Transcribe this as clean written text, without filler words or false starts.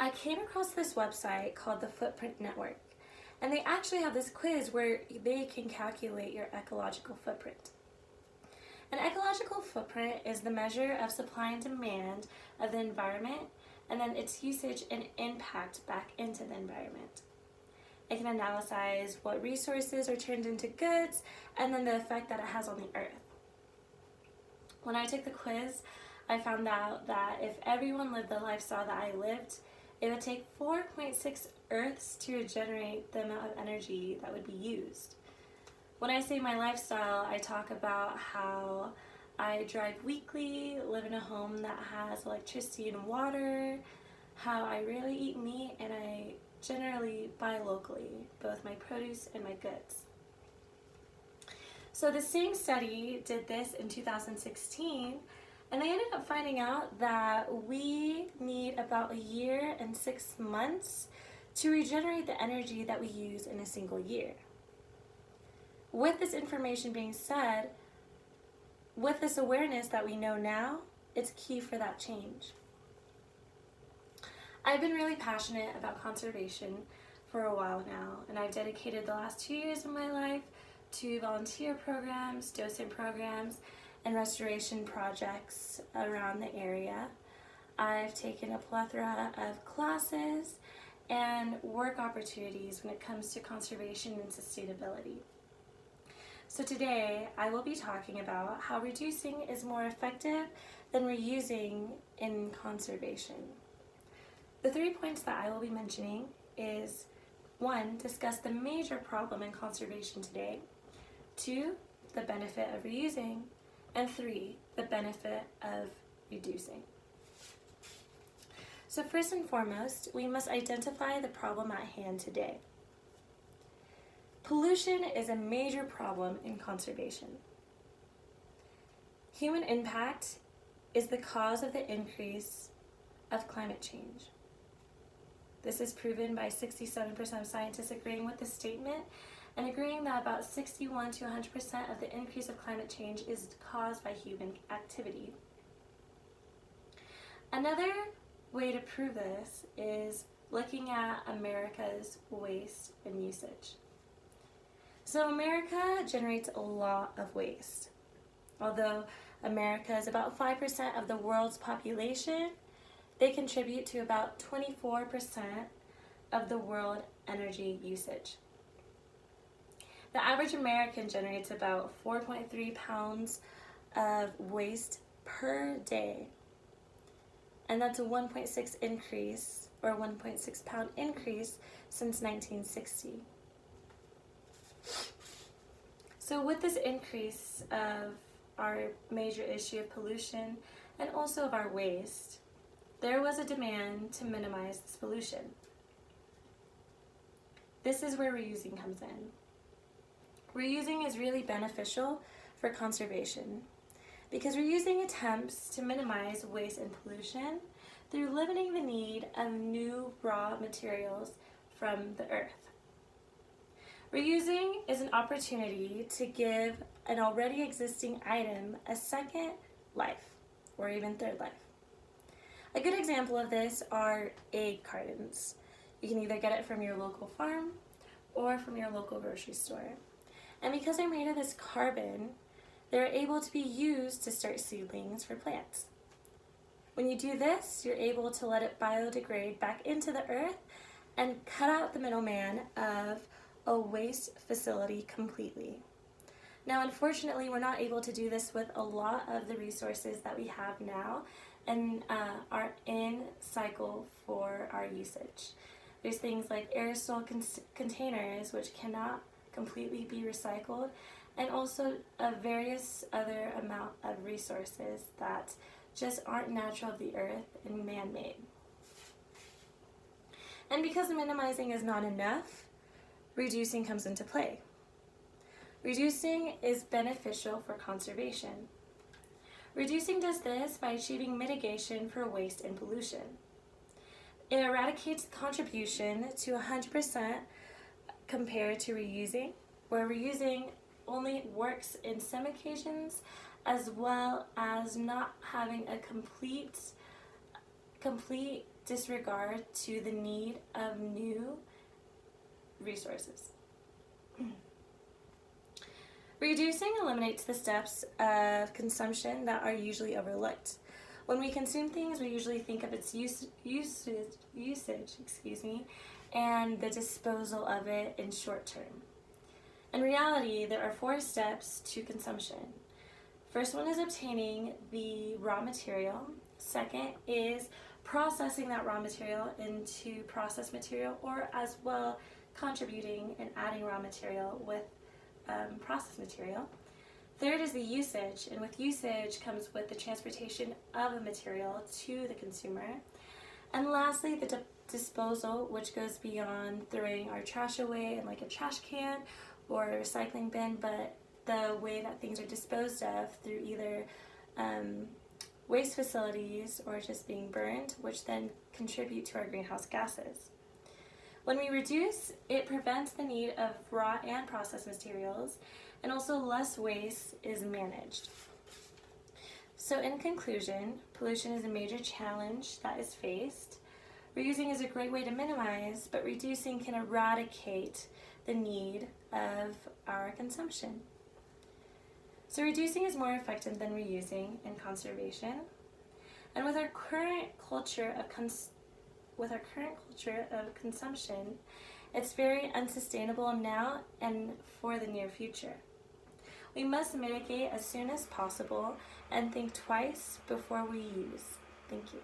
I came across this website called the Footprint Network, and they actually have this quiz where they can calculate your ecological footprint. An ecological footprint is the measure of supply and demand of the environment, and then its usage and impact back into the environment. It can analyze what resources are turned into goods, and then the effect that it has on the earth. When I took the quiz, I found out that if everyone lived the lifestyle that I lived, it would take 4.6 Earths to regenerate the amount of energy that would be used. When I say my lifestyle, I talk about how I drive weekly, live in a home that has electricity and water, how I rarely eat meat, and I generally buy locally, both my produce and my goods. So the same study did this in 2016, and they ended up finding out that we need about a year and 6 months to regenerate the energy that we use in a single year. With this information being said, with this awareness that we know now, it's key for that change. I've been really passionate about conservation for a while now, and I've dedicated the last 2 years of my life to volunteer programs, docent programs, and restoration projects around the area. I've taken a plethora of classes and work opportunities when it comes to conservation and sustainability. So today I will be talking about how reducing is more effective than reusing in conservation. The 3 points that I will be mentioning is 1, discuss the major problem in conservation today, 2, the benefit of reusing, and 3, the benefit of reducing. So first and foremost, we must identify the problem at hand today. Pollution is a major problem in conservation. Human impact is the cause of the increase of climate change. This is proven by 67% of scientists agreeing with this statement and agreeing that about 61 to 100% of the increase of climate change is caused by human activity. Another way to prove this is looking at America's waste and usage. So America generates a lot of waste. Although America is about 5% of the world's population, they contribute to about 24% of the world energy usage. The average American generates about 4.3 pounds of waste per day, and that's a 1.6 increase, or 1.6 pound increase since 1960. So with this increase of our major issue of pollution and also of our waste, there was a demand to minimize this pollution. This is where reusing comes in. Reusing is really beneficial for conservation because reusing attempts to minimize waste and pollution through limiting the need of new raw materials from the earth. Reusing is an opportunity to give an already existing item a second life, or even third life. A good example of this are egg cartons. You can either get it from your local farm or from your local grocery store. And because they're made of this carbon, they're able to be used to start seedlings for plants. When you do this, you're able to let it biodegrade back into the earth and cut out the middleman of a waste facility completely. Now, unfortunately, we're not able to do this with a lot of the resources that we have now and are in cycle for our usage. There's things like aerosol containers, which cannot completely be recycled, and also a various other amount of resources that just aren't natural of the earth and man-made. And because minimizing is not enough, reducing comes into play. Reducing is beneficial for conservation. Reducing does this by achieving mitigation for waste and pollution. It eradicates the contribution to 100% compared to reusing, where reusing only works in some occasions, as well as not having a complete complete disregard to the need of new resources. Reducing eliminates the steps of consumption that are usually overlooked. When we consume things, we usually think of its usage, and the disposal of it in short term. In reality, there are 4 steps to consumption. First one is obtaining the raw material. Second is processing that raw material into processed material, or as well contributing and adding raw material with processed material. Third is the usage, and with usage comes with the transportation of a material to the consumer. And lastly, the disposal, which goes beyond throwing our trash away in like a trash can or a recycling bin, but the way that things are disposed of through either waste facilities or just being burned, which then contribute to our greenhouse gases. When we reduce, it prevents the need of raw and processed materials, and also less waste is managed. So in conclusion, pollution is a major challenge that is faced. Reusing is a great way to minimize, but reducing can eradicate the need of our consumption. So reducing is more effective than reusing in conservation. And with our current culture of consumption, it's very unsustainable now and for the near future. We must mitigate as soon as possible and think twice before we use. Thank you.